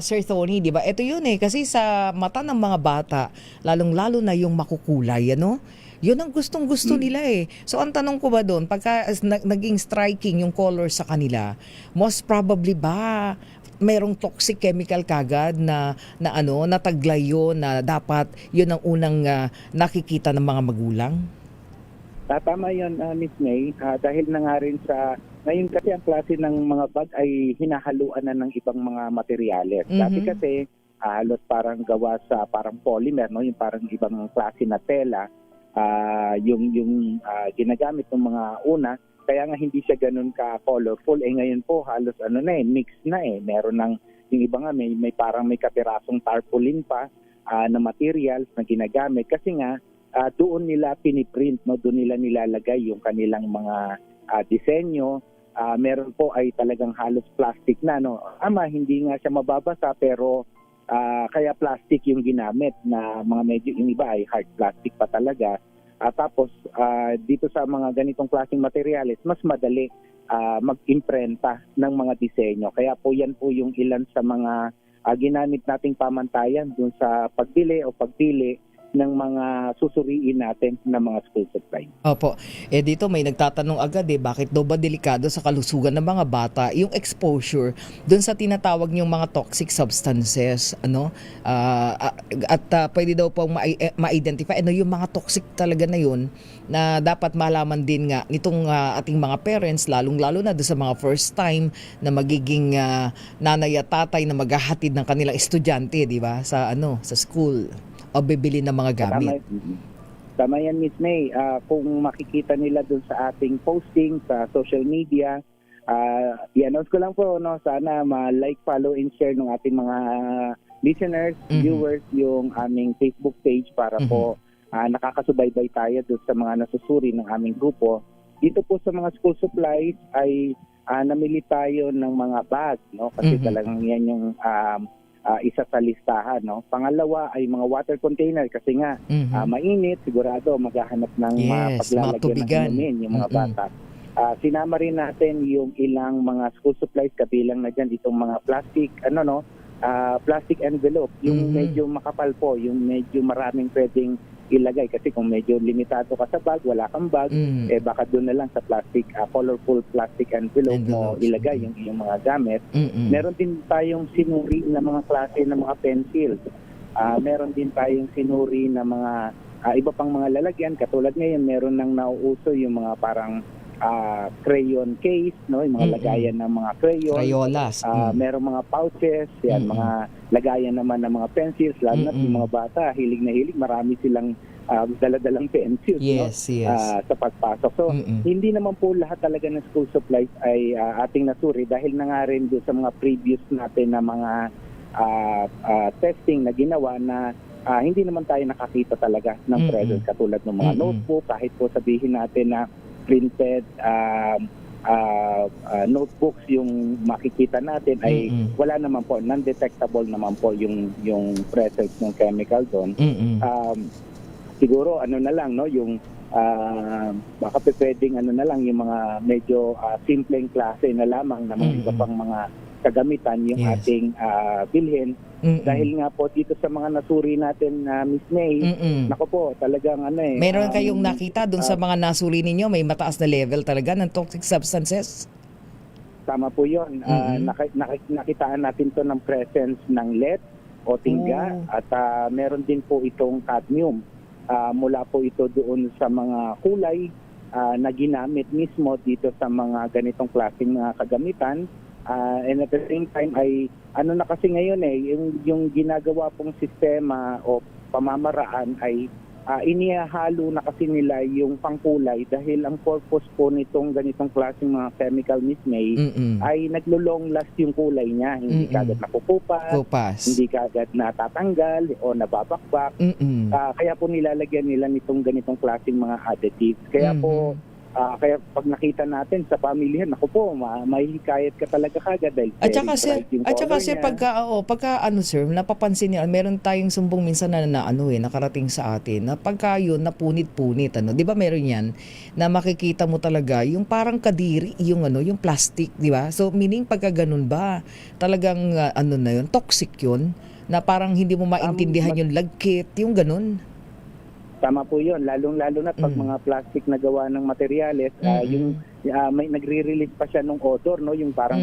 Sir Tony, di ba? Ito yun kasi sa mata ng mga bata, lalong-lalo na yung makukulay, ano? Yun ang gustong-gusto nila So ang tanong ko ba doon, pagka naging striking yung color sa kanila, most probably ba merong toxic chemical kagad na nataglay yun na dapat yun ang unang nakikita ng mga magulang? Tama yun, Miss May. Dahil na nga rin sa ngayon kasi ang klase ng mga bag ay hinahaluan na ng ibang mga materyales. Dati kasi halos parang gawa sa parang polymer, no? Yung parang ibang klase na tela, yung ginagamit ng mga una. Kaya nga hindi siya ganun ka-colorful. Ngayon po halos mix na Meron ng, yung iba nga may parang may kapirasong tarpaulin pa na materials na ginagamit. Kasi nga doon nila piniprint, no? Doon nila nilalagay yung kanilang mga disenyo. Meron po ay talagang halos plastic na, no? Hindi nga siya mababasa pero kaya plastic yung ginamit na mga medyo yung iba ay hard plastic pa talaga. Tapos dito sa mga ganitong klaseng materyales, mas madali mag-imprenta ng mga disenyo. Kaya po yan po yung ilan sa mga ginamit nating pamantayan dun sa pagbili o pagpili ng mga susuriin natin ng mga school supply. Opo. Dito may nagtatanong agad bakit daw ba delikado sa kalusugan ng mga bata yung exposure dun sa tinatawag niyong mga toxic substances, at pwede daw pong ma-identify yung mga toxic talaga na yun na dapat malaman din nga nitong ating mga parents, lalong-lalo na doon sa mga first time na magiging nanay at tatay na maghahatid ng kanilang estudyante, di ba, sa school o bibili ng mga gamit. Tama yan, Miss May. Kung makikita nila dun sa ating posting sa social media, i-announce ko lang po, no, sana ma-like, follow, and share ng ating mga listeners, viewers, yung aming Facebook page para po nakakasubaybay tayo dun sa mga nasusuri ng aming grupo. Dito po sa mga school supplies ay namili tayo ng mga bag, no? Kasi talagang yan yung isa sa listahan, no? Pangalawa ay mga water container kasi nga mainit, sigurado maghahanap ng paglalagyan ng inumin yung mga bata. Sinama rin natin yung ilang mga school supplies, kabilang na dyan itong mga plastic plastic envelope, yung medyo makapal po, yung medyo maraming pwedeng ilagay kasi kung medyo limitado ka sa bag, wala kang bag, baka doon na lang sa plastic, colorful plastic envelope mo ilagay yung mga gamit. Meron din tayong sinuri na mga klase ng mga pencil. Meron din tayong sinuri na mga iba pang mga lalagyan. Katulad ngayon, meron nang nauuso yung mga parang crayon case, no? Yung mga lagayan ng mga crayon. Crayolas. Meron mga pouches, yan, mga lagayan naman ng mga pencils, lalo na yung mga bata, hilig na hilig, marami silang daladalang pencils, yes. Sa pagpasok. So, hindi naman po lahat talaga ng school supplies ay ating nasuri dahil na nga rin doon sa mga previous natin na mga testing na ginawa na hindi naman tayo nakakita talaga ng presence katulad ng mga notebook, kahit po sabihin natin na printed notebooks yung makikita natin ay wala naman po, non-detectable naman po yung presence ng chemical doon. Siguro na lang, no, yung baka pwedeng na lang yung mga medyo simpleng klase na lamang na mga iba pang mga kagamitan yung ating bilhin. Dahil nga po dito sa mga nasuri natin na Miss May, nako po, talagang meron kayong nakita doon sa mga nasuri ninyo, may mataas na level talaga ng toxic substances? Tama po yun. Nakitaan natin to ng presence ng lead o tingga at meron din po itong cadmium. Mula po ito doon sa mga kulay na ginamit mismo dito sa mga ganitong klaseng mga kagamitan. And at the same time ay ano na kasi ngayon yung ginagawa pong sistema o pamamaraan ay inihahalo na kasi nila yung pangkulay dahil ang purpose po nitong ganitong klaseng mga chemical, Miss May, ay naglo-long last yung kulay niya. Hindi kagad nakukupas, hindi kagad natatanggal o nababakbak. Kaya po nilalagyan nila nitong ganitong klaseng mga additives. Kaya po, kaya pag nakita natin sa pamilya, naku po, mahihikayat ka talaga kagad dahil At saka sir, pagka sir, napapansin niyo, meron tayong sumbong minsan na nakarating sa atin, na pagka yun, napunit-punit, di ba meron yan, na makikita mo talaga, yung parang kadiri, yung plastic, di ba? So, meaning pagka ganun ba, talagang, na yun, toxic yun, na parang hindi mo maintindihan yung lagkit, yung ganun. Tama po yun, lalong-lalo na pag mga plastic na gawa ng materyales, may nagre-release pa siya ng odor, no? Yung parang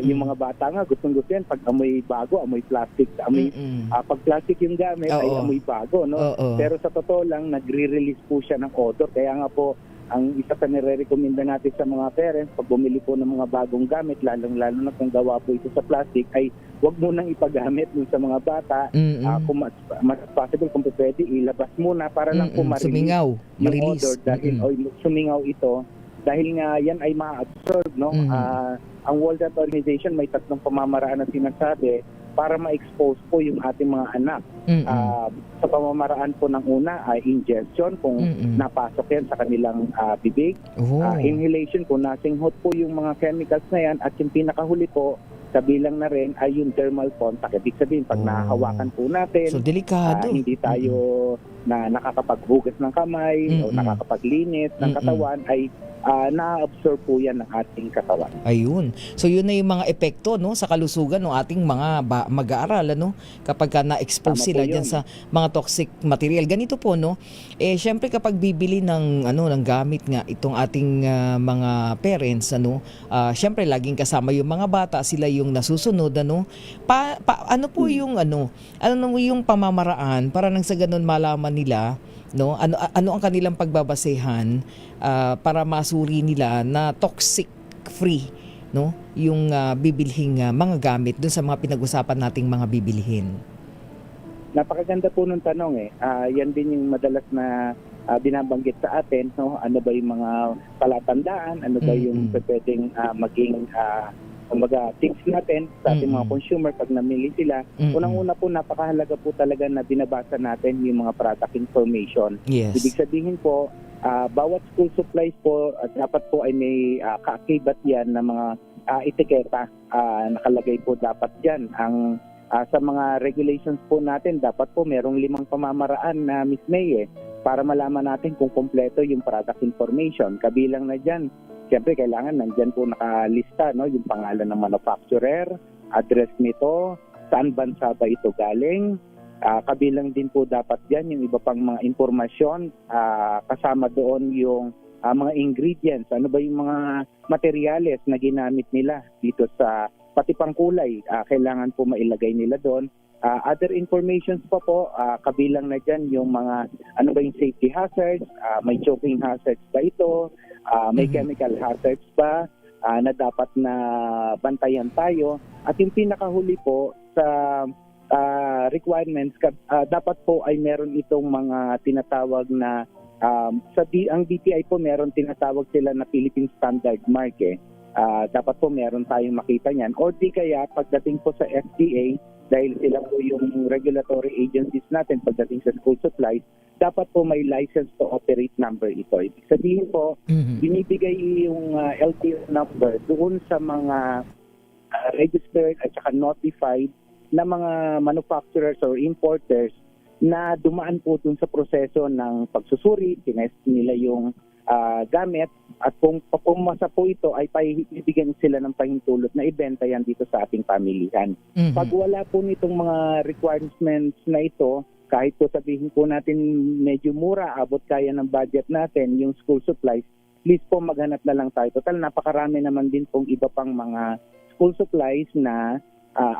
yung mga bata nga, gustong-gusto yan, pag amoy bago, amoy plastic, pag plastic yung gamit, ay amoy bago, no? Pero sa totoo lang, nagre-release po siya ng odor, kaya nga po, ang isa sa nire-recommenda natin sa mga parents, pag bumili po ng mga bagong gamit, lalong-lalo na kung gawa po ito sa plastic, ay huwag mo nang ipagamit sa mga bata. Kung mas possible, kung pwede, ilabas muna para lang po sumingaw, yung odor dahil sumingaw ito. Dahil nga yan ay ma-absorb, no? Ang World Health Organization may 3 pamamaraan na sinasabi para ma-expose po yung ating mga anak. Sa pamamaraan po ng una ay ingestion, kung napasok yan sa kanilang bibig. Inhalation, kung nasinghot po yung mga chemicals na yan. At yung pinakahuli po, kabilang na rin ay yung thermal contact. Ibig sabihin, pag nahawakan po natin, so delikado. Hindi tayo na nakakapaghugas ng kamay o nakakapaglinis ng katawan, ay na-absorb po yan ng ating katawan. Ayun. So yun na yung mga epekto, no, sa kalusugan ng ating mga mag-aaral, kapag na-expose sila diyan sa mga toxic material. Ganito po, no. Syempre kapag bibili ng gamit nga itong ating mga parents, syempre laging kasama yung mga bata, sila yung nasusunod, ano po yung yung pamamaraan para nang sa ganun malaman nila, no, ano ang kanilang pagbabasehan para masuri nila na toxic free, no, yung bibilhing mga gamit dun sa mga pinag-usapan nating mga bibilhin. Napakaganda po ng tanong yan din yung madalas na binabanggit sa atin, no? Ano ba yung mga palatandaan, ano ba yung pwedeng maging tips natin sa ating mga consumer pag namili sila. Unang-una po, napakahalaga po talaga na binabasa natin yung mga product information. Yes. Ibig sabihin po, bawat school supplies po, dapat po ay may kaakibat yan na mga etiketa. Nakalagay po dapat yan. Sa mga regulations po natin, dapat po merong 5 pamamaraan na Miss May para malaman natin kung kompleto yung product information. Kabilang na dyan, siyempre kailangan nandyan po nakalista, no, yung pangalan ng manufacturer, address nito, saan bansa ba ito galing. Kabilang din po dapat dyan yung iba pang mga impormasyon, kasama doon yung mga ingredients, ano ba yung mga materyales na ginamit nila dito sa pati pang kulay, kailangan po mailagay nila doon. Other informations pa po, kabilang na dyan yung mga ano ba yung safety hazards, may choking hazards ba ito, may chemical hazards ba na dapat na bantayan tayo. At yung pinakahuli po sa requirements, dapat po ay meron itong mga tinatawag na ang DTI po meron tinatawag sila na Philippine Standard Mark dapat po meron tayong makita niyan. Or di kaya pagdating po sa FDA, dahil sila po yung regulatory agencies natin pagdating sa school supplies, dapat po may license to operate number ito. Ibig sabihin po, binibigay yung LTO number doon sa mga registered at saka notified na mga manufacturers or importers na dumaan po dun sa proseso ng pagsusuri, tinest nila yung gamit, at kung pumasa po ito ay bibigyan sila ng pahintulot na ibenta yan dito sa ating pamilihan. Pag wala po nitong mga requirements na ito, kahit po sabihin po natin medyo mura, abot kaya ng budget natin yung school supplies, please po maghanap na lang tayo. Total, napakarami naman din pong iba pang mga school supplies na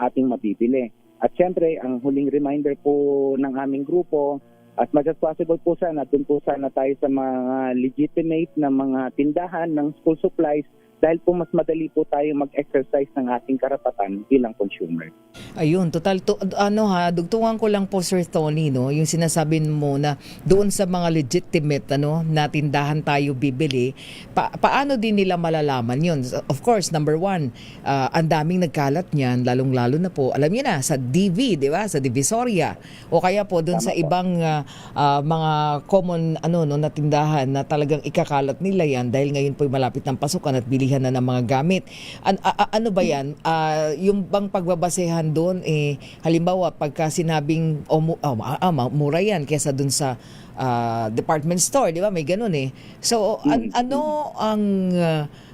ating mabibili. At syempre, ang huling reminder po ng aming grupo, as much as possible po sana, dun po sana tayo sa mga legitimate na mga tindahan ng school supplies dahil po mas madali po tayo mag-exercise ng ating karapatan bilang consumer. Ayun, dugtungan ko lang po Sir Tony, no, yung sinasabi mo na doon sa mga legitimate na tindahan tayo bibili, paano din nila malalaman yun? Of course, number one, ang daming nagkalat niyan, lalong-lalo na po, alam niyo na, sa DV, di ba? Sa Divisoria. O kaya po doon sa ibang mga common na tindahan na talagang ikakalat nila yan dahil ngayon po malapit ng pasukan at bilihan na ng mga gamit. Ano ba yan? Yung bang pagbabasehan doon, halimbawa pagka sinabing mura yan kesa doon sa department store, di ba? May ganun eh. So, ano ang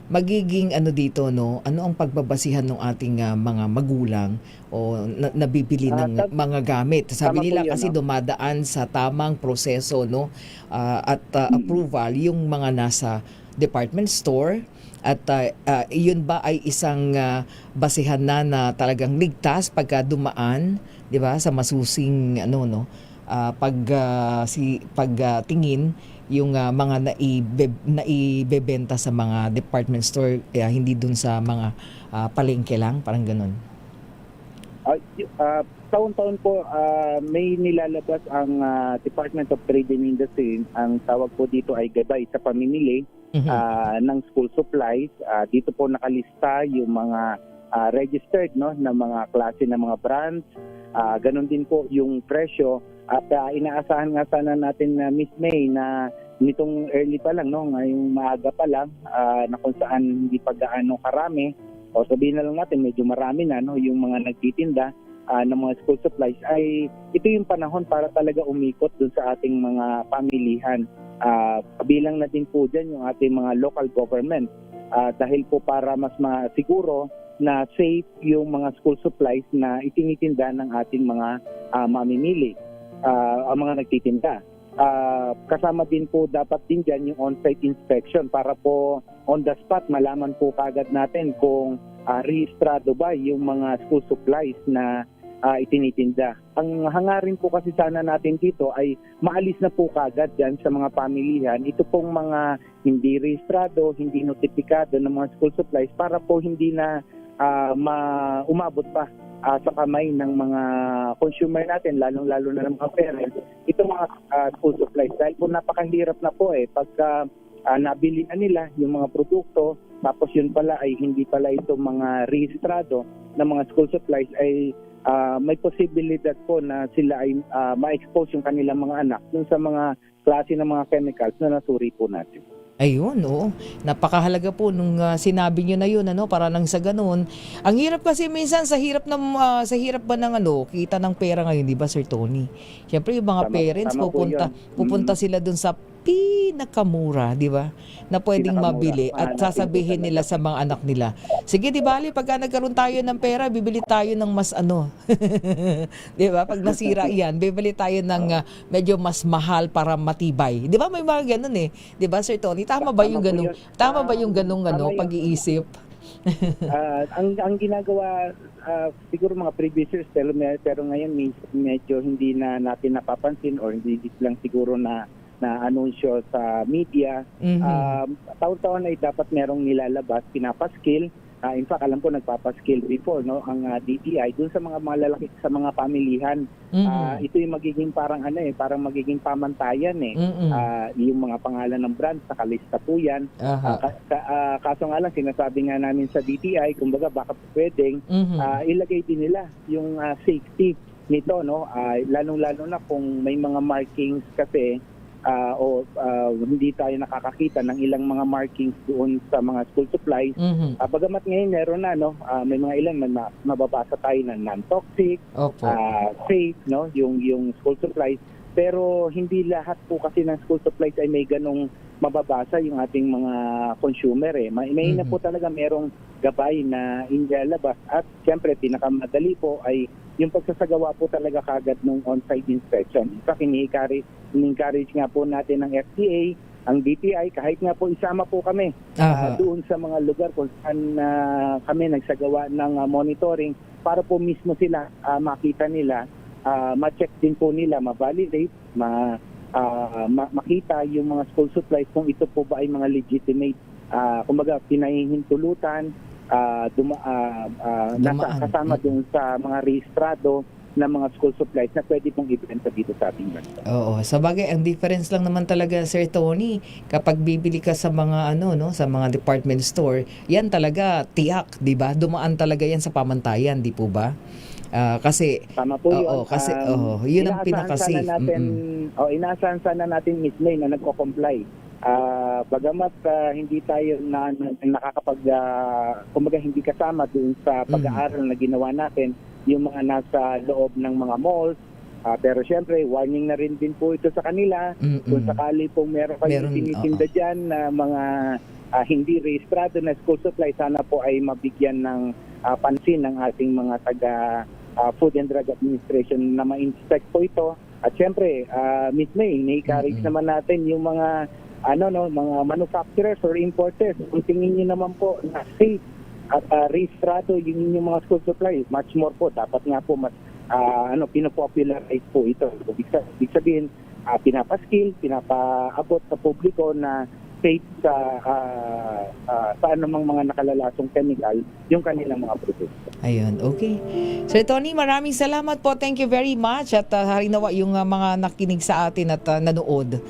magiging dito, no? Ano ang pagbabasihan ng ating mga magulang o nabibili ng mga gamit? Sabi nila kasi dumadaan sa tamang proseso, no? At approval yung mga nasa department store. At iyon ba ay isang basihan na talagang ligtas pagka dumaan, 'di ba, sa masusing pagtingin yung mga naibebenta sa mga department store, hindi dun sa mga palengke lang, parang ganun. Taon-taon po may nilalabas ang Department of Trade and Industry. Ang tawag po dito ay gabay sa pamimili ng school supplies. Dito po nakalista yung mga registered na mga klase ng mga brands. Ganon din po yung presyo. At inaasahan nga sana natin na Miss May na nitong early pa lang, ngayong maaga pa lang, na kung saan hindi pa gaano karami, o sabihin na lang natin medyo marami na yung mga nagtitinda ng mga school supplies, ay ito yung panahon para talaga umikot dun sa ating mga pamilihan. Kabilang na din po dyan yung ating mga local government, dahil po para mas masiguro na safe yung mga school supplies na itinitinda ng ating mga mamimili, ang mga nagtitinda. Kasama din po dapat din dyan yung on-site inspection para po on the spot malaman po kagad natin kung rehistrado ba yung mga school supplies na itinitinda. Ang hangarin po kasi sana natin dito ay maalis na po kagad dyan sa mga pamilihan ito pong mga hindi rehistrado, hindi notifikado ng mga school supplies para po hindi na umabot pa sa kamay ng mga consumer natin, lalong-lalo na ng mga parents, itong mga school supplies. Dahil po napakahirap na po pagka nabili na nila yung mga produkto, tapos yun pala ay hindi pala itong mga rehistrado ng mga school supplies, ay may posibilidad po na sila ay ma-expose yung kanilang mga anak dun sa mga klase ng mga chemicals na nasuri po natin. Ayun, oo. Napakahalaga po nung sinabi niyo na yun, para nang sa ganun. Ang hirap kasi minsan sa hirap ba ng kita ng pera ngayon, di ba, Sir Tony? Siyempre yung mga parents pupunta sila dun sa pinakamura, di ba? Na pwedeng mabili at sasabihin nila sa mga anak nila, sige, di bali, pagka nagkaroon tayo ng pera, bibili tayo ng mas di ba? Pag nasira yan, bibili tayo ng medyo mas mahal para matibay. Di ba? May mga ganun di ba, Sir Tony? Tama ba yung ganung pag-iisip? Ang ginagawa siguro mga previous years, pero ngayon medyo hindi na natin napapansin or hindi lang siguro na anunsyo sa media. Taon-taon ay dapat merong nilalabas, pinapaskill. In fact, alam ko nagpapaskill before ang DTI dun sa mga malalaki sa mga pamilihan. Ito yung magiging parang parang magiging pamantayan yung mga pangalan ng brands, nakalista po yan. Kaso nga lang sinasabi nga namin sa DTI, kumbaga baka pwedeng ilagay din nila yung safety nito, lalong-lalo na kung may mga markings kasi hindi tayo nakakakita ng ilang mga markings doon sa mga school supplies. Bagamat ngayon meron na may mga ilan mababasa tayo ng non-toxic, safe, yung school supplies, pero hindi lahat po kasi ng school supplies ay may ganong mababasa yung ating mga consumer. May na po talaga merong gabay na inilabas, at siyempre pinakamadali po ay yung pagsasagawa po talaga kagad ng on-site inspection. In fact, in-encourage nga po natin ng FDA, ang DTI, kahit nga po isama po kami doon sa mga lugar kung saan kami nagsagawa ng monitoring para po mismo sila makita nila, ma-check din po nila, ma-validate, makita yung mga school supplies kung ito po ba ay mga legitimate kumbaga pinahihintulutan, kasama dun sa mga rehistrado ng mga school supplies na pwede pong ibenta dito sa ating bansa. Oo, sa bagay ang difference lang naman talaga, Sir Tony, kapag bibili ka sa mga sa mga department store, yan talaga tiyak, 'di ba? Dumaan talaga yan sa pamantayan, di po ba? Kasi tama po yun. Kasi yun ang pinaka-safe. Inaasahan sana natin Miss May na nagko-comply. Bagamat hindi tayo nakakapag kumbaga hindi kasama doon sa pag-aaral na ginawa natin yung mga nasa loob ng mga malls, pero syempre warning na rin din po ito sa kanila kung sakali pong meron kayong tinitinda dyan na mga hindi rehistrado na school supply, sana po ay mabigyan ng pansin ng ating mga taga Food and Drug Administration na ma-inspect po ito. At syempre, Miss May, na-encourage naman natin yung mga mga manufacturers or importers. Kung tingin niyo naman po na safe at rehistrado yung mga school supply, much more po dapat nga po mas pinopopularize po ito. Ibig sabihin, pinapaskill, pinapaabot sa publiko na safe sa anumang mga nakalalasong chemical yung kanilang mga produkto. Ayun, okay. Sir Tony, maraming salamat po. Thank you very much. At harinawa yung mga nakinig sa atin at nanood,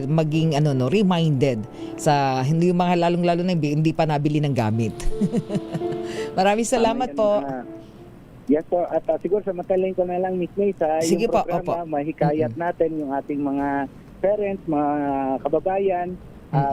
maging reminded sa hindi yung mga lalong-lalo na hindi pa nabili ng gamit. Maraming salamat po. Yes po. At siguro samantalin ko na lang, Miss May, sa Sige yung po, programa, mahikayat natin yung ating mga parents, mga kababayan.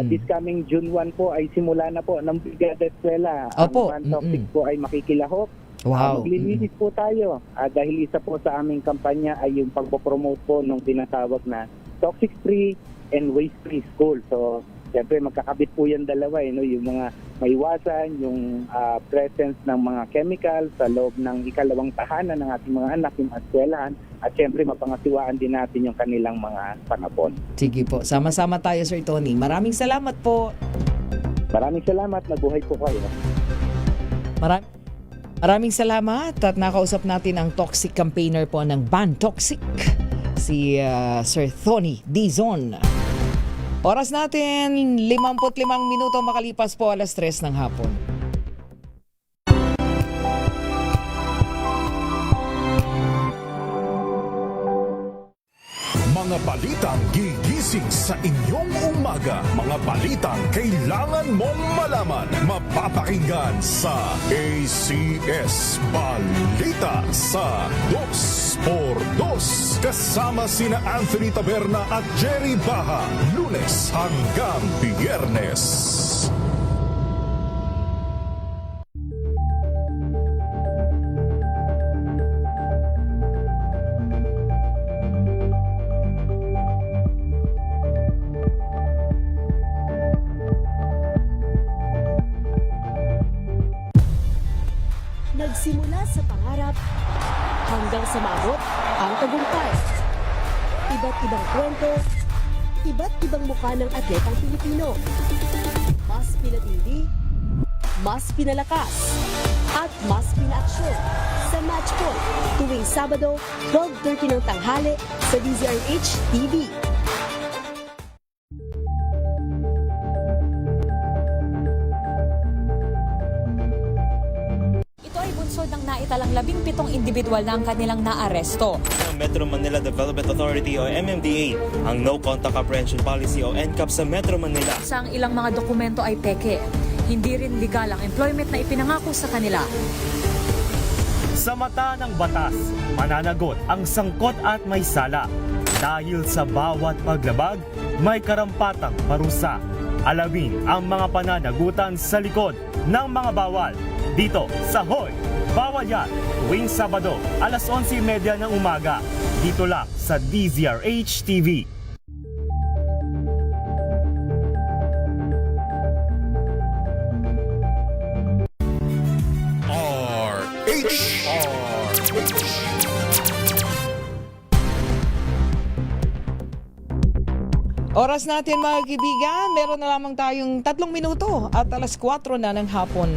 This coming June 1 po ay simula na po ng Brigada Eskwela. Opo. Ang topic po ay makikilahok. Wow. Maglilinis po tayo dahil isa po sa aming kampanya ay yung pagpopromote po ng tinatawag na Toxic Free and Waste Free School. So, siyempre magkakabit po yan dalawa, yung mga maiwasan, yung presence ng mga chemical sa loob ng ikalawang tahanan ng ating mga anak, yung eskwelahan, at siyempre mapangasiwaan din natin yung kanilang mga panapon. Sige po, sama-sama tayo, Sir Tony. Maraming salamat po. Maraming salamat, nabuhay po kayo. Maraming salamat at nakausap natin ang toxic campaigner po ng Ban Toxic, si Sir Tony Dizon. Oras natin, 55 minuto makalipas po 3:00 ng hapon. Mga balitang gigising sa inyong umaga. Mga balitang kailangan mong malaman. Mapapakinggan sa ACS Balita sa 2x2. Kasama sina Anthony Taberna at Jerry Baha. Lunes hanggang Biyernes. Nagsimula sa pangarap hanggang sa maabot ang tagumpay. Iba't ibang kwento, iba't ibang mukha ng atletang Pilipino. Mas pinatindi, mas pinalakas, at mas pinaaksyon sa Match Point tuwing Sabado, 12:30 ng tanghali sa DZRH TV. Ng naitalang 17 individual na ang kanilang naaresto. Metro Manila Development Authority o MMDA ang No Contact Apprehension Policy o NCAP sa Metro Manila. Sa ilang mga dokumento ay peke. Hindi rin legal ang employment na ipinangako sa kanila. Sa mata ng batas, mananagot ang sangkot at may sala. Dahil sa bawat paglabag, may karampatang parusa. Alamin ang mga pananagutan sa likod ng mga bawal. Dito sa Hoy! Bawal yan, tuwing Sabado, 11:30 ng umaga. Dito lang sa DZRH TV. Oras natin mga kaibigan, meron na lamang tayong 3 minuto at 4:00 na ng hapon.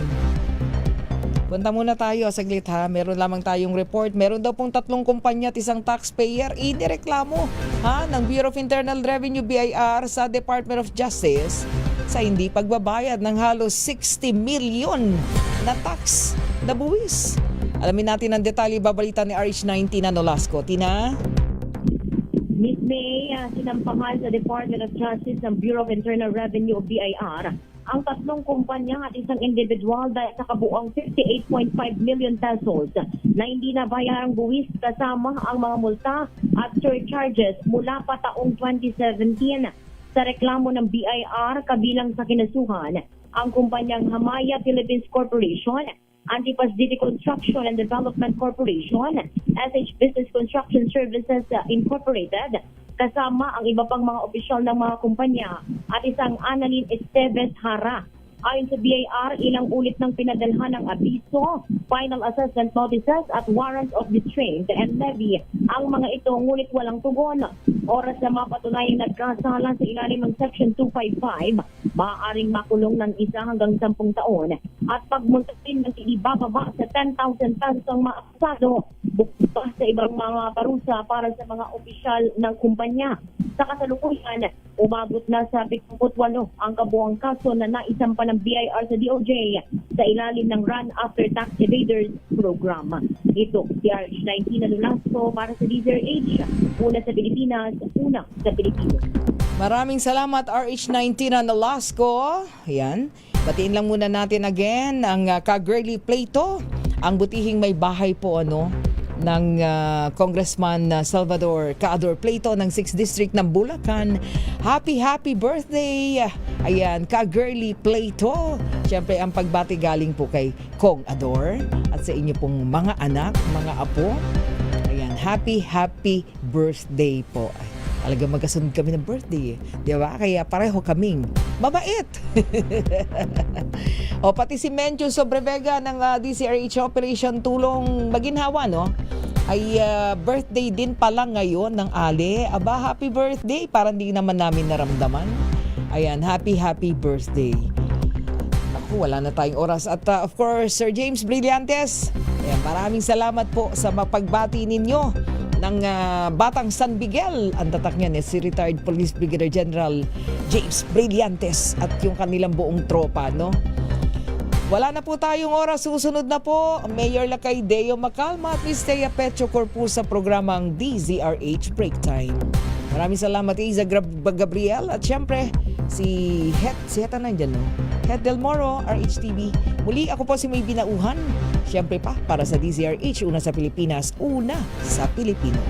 Punta muna tayo, saglit ha. Meron lamang tayong report. Meron daw pong 3 kumpanya at isang taxpayer inireklamo ng Bureau of Internal Revenue BIR sa Department of Justice sa hindi pagbabayad ng halos 60 milyon na tax na buwis. Alamin natin ang detalye, babalita ni RH19 na Nolasco. Tina? Miss May, sinampahan sa Department of Justice ng Bureau of Internal Revenue o BIR ang 3 kumpanya at isang individual dahil sa kabuang 58.5 million pesos na hindi nabayarang buwis kasama ang mga multa at surcharges mula pa taong 2017. Sa reklamo ng BIR, kabilang sa kinasuhan ang kumpanyang Hamaya Philippines Corporation, Antipas City Construction and Development Corporation, SH Business Construction Services Incorporated, kasama ang iba pang mga opisyal ng mga kumpanya at isang Annalyn Esteves Hara. Ayon sa BIR, ilang ulit ng pinadalhan ng abiso, final assessment notices at warrants of restraint and levy ang mga ito, ngunit walang tugon. Oras na mapatunayang nagkasala sa ilalim ng Section 255, maaaring makulong ng 1 hanggang 10 taon at pagmuntasin ng ibababa sa 10,000 pesos ang mga akusado, bukod pa sa ibang mga parusa para sa mga opisyal ng kumpanya. Sa kasalukuyan, umabot na sa 78 ang kabuang kaso na naisampa ng BIR sa DOJ sa ilalim ng Run After Tax Evaders Program. Ito, si RH19 na Nolasco para sa DZRH. Una sa Pilipinas, una sa Pilipino. Maraming salamat RH19 na Nolasco. Ayan. Batiin lang muna natin again ang ka-girly Plato. Ang butihing may bahay po ng Congressman Salvador Caador Plato ng 6th District ng Bulacan. Happy birthday! Ayan, ka-girly Plato. Siyempre, ang pagbati galing po kay Kong Ador at sa inyo pong mga anak, mga apo. Ayan, happy birthday po. Talaga magkasunod kami ng birthday. Di ba? Kaya pareho kaming mabait. O pati si Mencho Sobrevega ng DCRH Operation Tulong Maginhawa, ay birthday din pala ngayon ng Ale. Aba, happy birthday. Parang di naman namin naramdaman. Ayan, happy birthday. Naku, wala na tayong oras. At of course, Sir James Brillantes. Ayan, maraming salamat po sa mapagbati ninyo ng Batang San Miguel. Ang tatak niyan si retired Police Brigadier General James Brillantes at yung kanilang buong tropa, Wala na po tayong oras. Susunod na po, Mayor Lakay Deo Macalma at Miss Thea Petro Corpus sa programang DZRH Break Time. Maraming salamat, Iza Gabriel at syempre si Het nandyan, Het Del Moro, RHTV. Muli ako po si May Binauhan. Syempre pa, para sa DZRH, una sa Pilipinas, una sa Pilipino.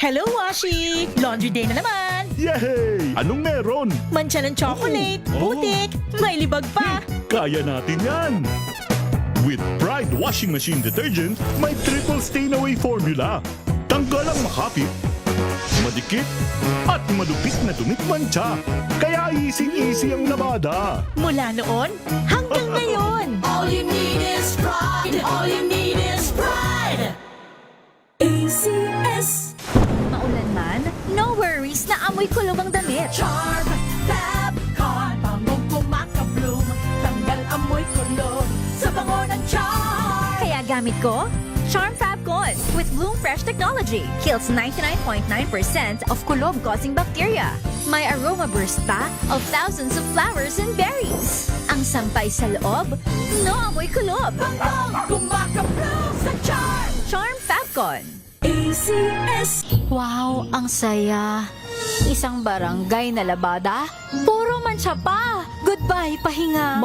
Hello, Washi! Laundry day na naman! Yay! Anong meron? Mancha ng chocolate, putik, may libag pa! Kaya natin yan! With Pride Washing Machine Detergent, may triple stain-away formula. Tanggal ang makapit, madikit, at malupit na dumit mancha. Kaya easy ang labada. Mula noon hanggang ngayon! All you need is pride. All you need is pride. ACS. Maulan man, no worries na amoy kulob ang damit. Charm, Fab, Con, bangong kumakabloom. Tanggal amoy kulob sa bango ng Charm. Kaya gamit ko, Charm Fab Con with Bloom Fresh Technology. Kills 99.9% of kulob-causing bacteria. May aroma burst pa of thousands of flowers and berries. Ang sampay sa loob, no amoy kulob. Bangong kumakabloom sa Charm. Charm Fab Con. ACS. Wow, ang saya. Isang barangay na labada, puro mancha pa. Goodbye, pahinga.